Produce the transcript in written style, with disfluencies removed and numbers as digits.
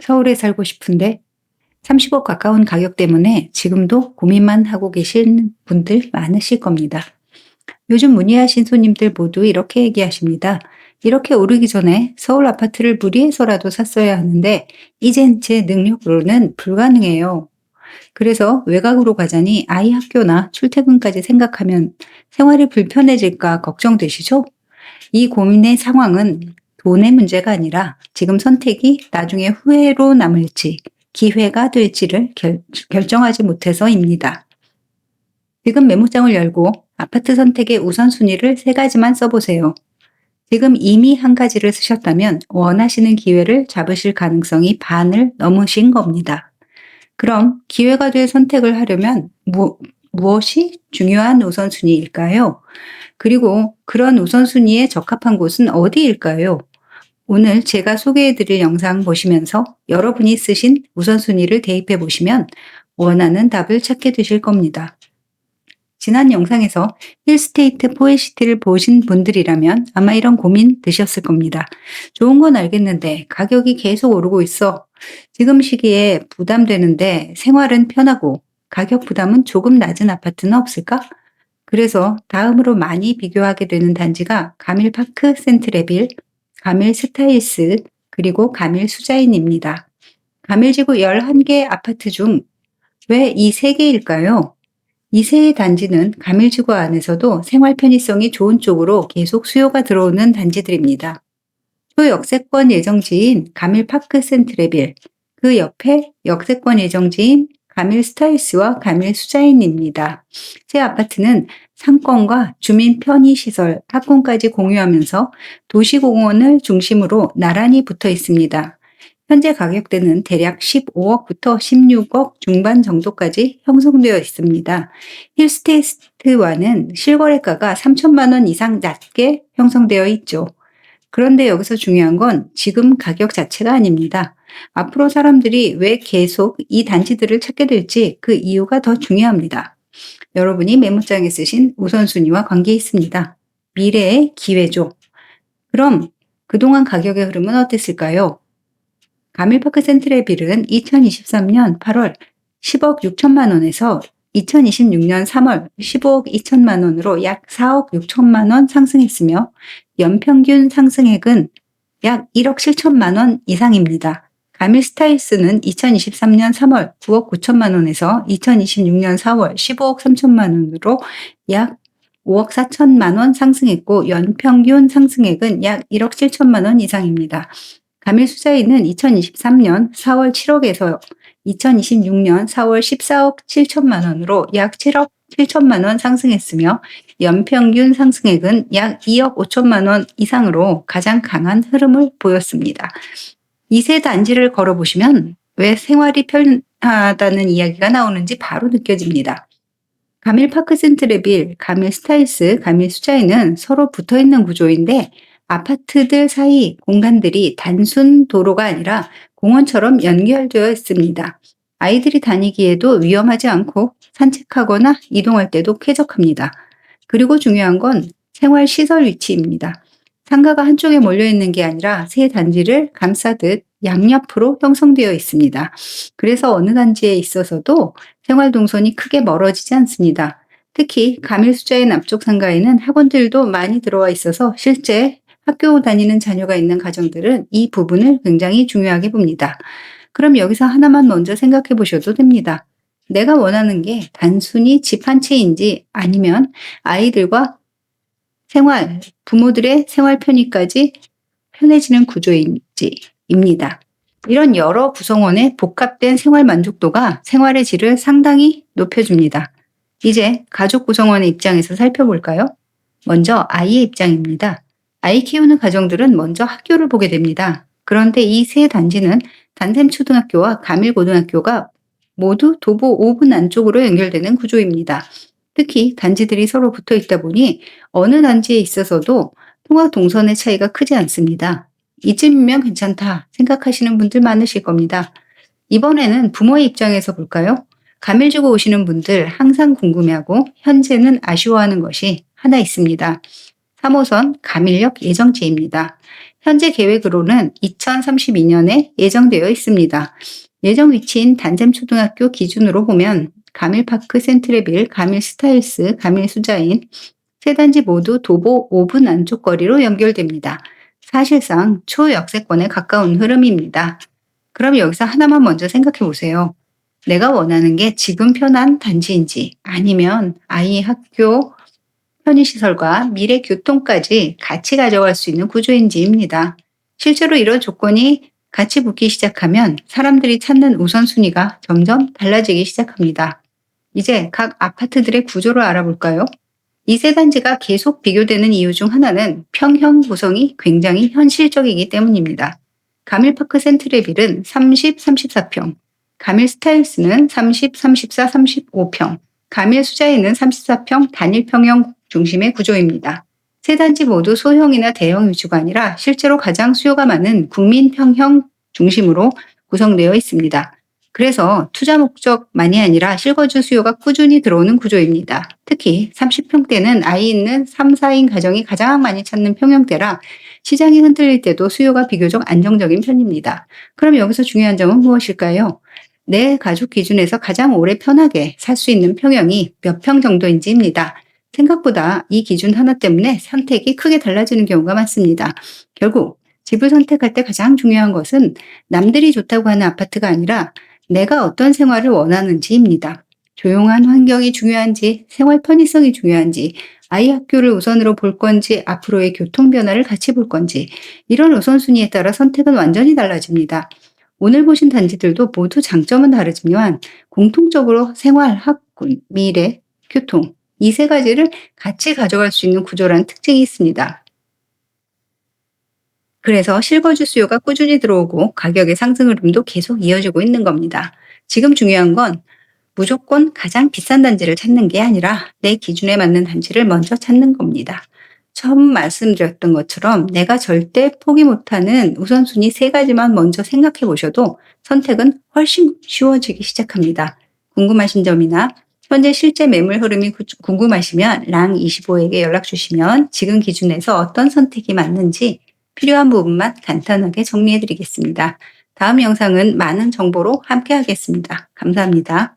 서울에 살고 싶은데 30억 가까운 가격 때문에 지금도 고민만 하고 계신 분들 많으실 겁니다. 요즘 문의하신 손님들 모두 이렇게 얘기하십니다. 이렇게 오르기 전에 서울 아파트를 무리해서라도 샀어야 하는데 이젠 제 능력으로는 불가능해요. 그래서 외곽으로 가자니 아이 학교나 출퇴근까지 생각하면 생활이 불편해질까 걱정되시죠? 이 고민의 상황은 돈의 문제가 아니라 지금 선택이 나중에 후회로 남을지 기회가 될지를 결정하지 못해서입니다. 지금 메모장을 열고 아파트 선택의 우선순위를 3가지만 써보세요. 지금 이미 한 가지를 쓰셨다면 원하시는 기회를 잡으실 가능성이 반을 넘으신 겁니다. 그럼 기회가 될 선택을 하려면 무엇이 중요한 우선순위일까요? 그리고 그런 우선순위에 적합한 곳은 어디일까요? 오늘 제가 소개해드릴 영상 보시면서 여러분이 쓰신 우선순위를 대입해 보시면 원하는 답을 찾게 되실 겁니다. 지난 영상에서 힐스테이트 포에시티를 보신 분들이라면 아마 이런 고민 드셨을 겁니다. 좋은 건 알겠는데 가격이 계속 오르고 있어. 지금 시기에 부담되는데 생활은 편하고 가격 부담은 조금 낮은 아파트는 없을까? 그래서 다음으로 많이 비교하게 되는 단지가 가밀파크 센트레빌, 가밀 스타일스, 그리고 가밀 수자인입니다. 가밀지구 11개 아파트 중 왜 이 3개일까요? 이 세 단지는 가밀지구 안에서도 생활 편의성이 좋은 쪽으로 계속 수요가 들어오는 단지들입니다. 초역세권 예정지인 가밀파크 센트레빌, 그 옆에 역세권 예정지인 가밀 스타일스와 가밀 수자인입니다. 새 아파트는 상권과 주민 편의시설, 학군까지 공유하면서 도시공원을 중심으로 나란히 붙어 있습니다. 현재 가격대는 대략 15억부터 16억 중반 정도까지 형성되어 있습니다. 힐스테이트와는 실거래가가 3천만 원 이상 낮게 형성되어 있죠. 그런데 여기서 중요한 건 지금 가격 자체가 아닙니다. 앞으로 사람들이 왜 계속 이 단지들을 찾게 될지 그 이유가 더 중요합니다. 여러분이 메모장에 쓰신 우선순위와 관계 있습니다. 미래의 기회죠. 그럼 그동안 가격의 흐름은 어땠을까요? 가밀파크 센트레빌은 2023년 8월 10억 6천만 원에서 2026년 3월 15억 2천만 원으로 약 4억 6천만 원 상승했으며 연평균 상승액은 약 1억 7천만 원 이상입니다. 가밀 스타일스는 2023년 3월 9억 9천만 원에서 2026년 4월 15억 3천만 원으로 약 5억 4천만 원 상승했고 연평균 상승액은 약 1억 7천만 원 이상입니다. 가밀 수자인은 2023년 4월 7억에서 2026년 4월 14억 7천만 원으로 약 7억 7천만 원 상승했으며 연평균 상승액은 약 2억 5천만 원 이상으로 가장 강한 흐름을 보였습니다. 이 세 단지를 걸어보시면 왜 생활이 편하다는 이야기가 나오는지 바로 느껴집니다. 가밀파크 센트레빌, 가밀 스타일스, 가밀 수자인은 서로 붙어있는 구조인데 아파트들 사이 공간들이 단순 도로가 아니라 공원처럼 연결되어 있습니다. 아이들이 다니기에도 위험하지 않고 산책하거나 이동할 때도 쾌적합니다. 그리고 중요한 건 생활시설 위치입니다. 상가가 한쪽에 몰려있는 게 아니라 세 단지를 감싸듯 양옆으로 형성되어 있습니다. 그래서 어느 단지에 있어서도 생활 동선이 크게 멀어지지 않습니다. 특히 가밀 수자인 앞쪽 상가에는 학원들도 많이 들어와 있어서 실제 학교 다니는 자녀가 있는 가정들은 이 부분을 굉장히 중요하게 봅니다. 그럼 여기서 하나만 먼저 생각해 보셔도 됩니다. 내가 원하는 게 단순히 집 한 채인지 아니면 아이들과 생활, 부모들의 생활 편의까지 편해지는 구조인지입니다. 이런 여러 구성원의 복합된 생활 만족도가 생활의 질을 상당히 높여줍니다. 이제 가족 구성원의 입장에서 살펴볼까요? 먼저 아이의 입장입니다. 아이 키우는 가정들은 먼저 학교를 보게 됩니다. 그런데 이 세 단지는 단샘초등학교와 가밀고등학교가 모두 도보 5분 안쪽으로 연결되는 구조입니다. 특히 단지들이 서로 붙어 있다 보니 어느 단지에 있어서도 통학 동선의 차이가 크지 않습니다. 이쯤이면 괜찮다 생각하시는 분들 많으실 겁니다. 이번에는 부모의 입장에서 볼까요? 가밀지구 오시는 분들 항상 궁금해하고 현재는 아쉬워하는 것이 하나 있습니다. 3호선 가밀역 예정지입니다. 현재 계획으로는 2032년에 예정되어 있습니다. 예정 위치인 단샘초등학교 기준으로 보면 가밀파크 센트레빌, 가밀스타일스, 가밀수자인 세 단지 모두 도보 5분 안쪽 거리로 연결됩니다. 사실상 초역세권에 가까운 흐름입니다. 그럼 여기서 하나만 먼저 생각해 보세요. 내가 원하는 게 지금 편한 단지인지 아니면 아이의 학교, 편의시설과 미래 교통까지 같이 가져갈 수 있는 구조인지입니다. 실제로 이런 조건이 같이 붙기 시작하면 사람들이 찾는 우선순위가 점점 달라지기 시작합니다. 이제 각 아파트들의 구조를 알아볼까요? 이 세 단지가 계속 비교되는 이유 중 하나는 평형 구성이 굉장히 현실적이기 때문입니다. 가밀파크 센트레빌은 30, 34평, 가밀 스타일스는 30, 34, 35평, 가밀 수자인은 34평 단일평형 중심의 구조입니다. 세 단지 모두 소형이나 대형 위주가 아니라 실제로 가장 수요가 많은 국민평형 중심으로 구성되어 있습니다. 그래서 투자 목적만이 아니라 실거주 수요가 꾸준히 들어오는 구조입니다. 특히 30평대는 아이 있는 3, 4인 가정이 가장 많이 찾는 평형대라 시장이 흔들릴 때도 수요가 비교적 안정적인 편입니다. 그럼 여기서 중요한 점은 무엇일까요? 내 가족 기준에서 가장 오래 편하게 살 수 있는 평형이 몇 평 정도인지입니다. 생각보다 이 기준 하나 때문에 선택이 크게 달라지는 경우가 많습니다. 결국 집을 선택할 때 가장 중요한 것은 남들이 좋다고 하는 아파트가 아니라 내가 어떤 생활을 원하는지입니다. 조용한 환경이 중요한지, 생활 편의성이 중요한지, 아이 학교를 우선으로 볼 건지, 앞으로의 교통 변화를 같이 볼 건지, 이런 우선순위에 따라 선택은 완전히 달라집니다. 오늘 보신 단지들도 모두 장점은 다르지만 공통적으로 생활, 학군, 미래, 교통, 이 세 가지를 같이 가져갈 수 있는 구조라는 특징이 있습니다. 그래서 실거주 수요가 꾸준히 들어오고 가격의 상승 흐름도 계속 이어지고 있는 겁니다. 지금 중요한 건 무조건 가장 비싼 단지를 찾는 게 아니라 내 기준에 맞는 단지를 먼저 찾는 겁니다. 처음 말씀드렸던 것처럼 내가 절대 포기 못하는 우선순위 세 가지만 먼저 생각해 보셔도 선택은 훨씬 쉬워지기 시작합니다. 궁금하신 점이나 현재 실제 매물 흐름이 궁금하시면 랑25에게 연락 주시면 지금 기준에서 어떤 선택이 맞는지 필요한 부분만 간단하게 정리해 드리겠습니다. 다음 영상은 많은 정보로 함께 하겠습니다. 감사합니다.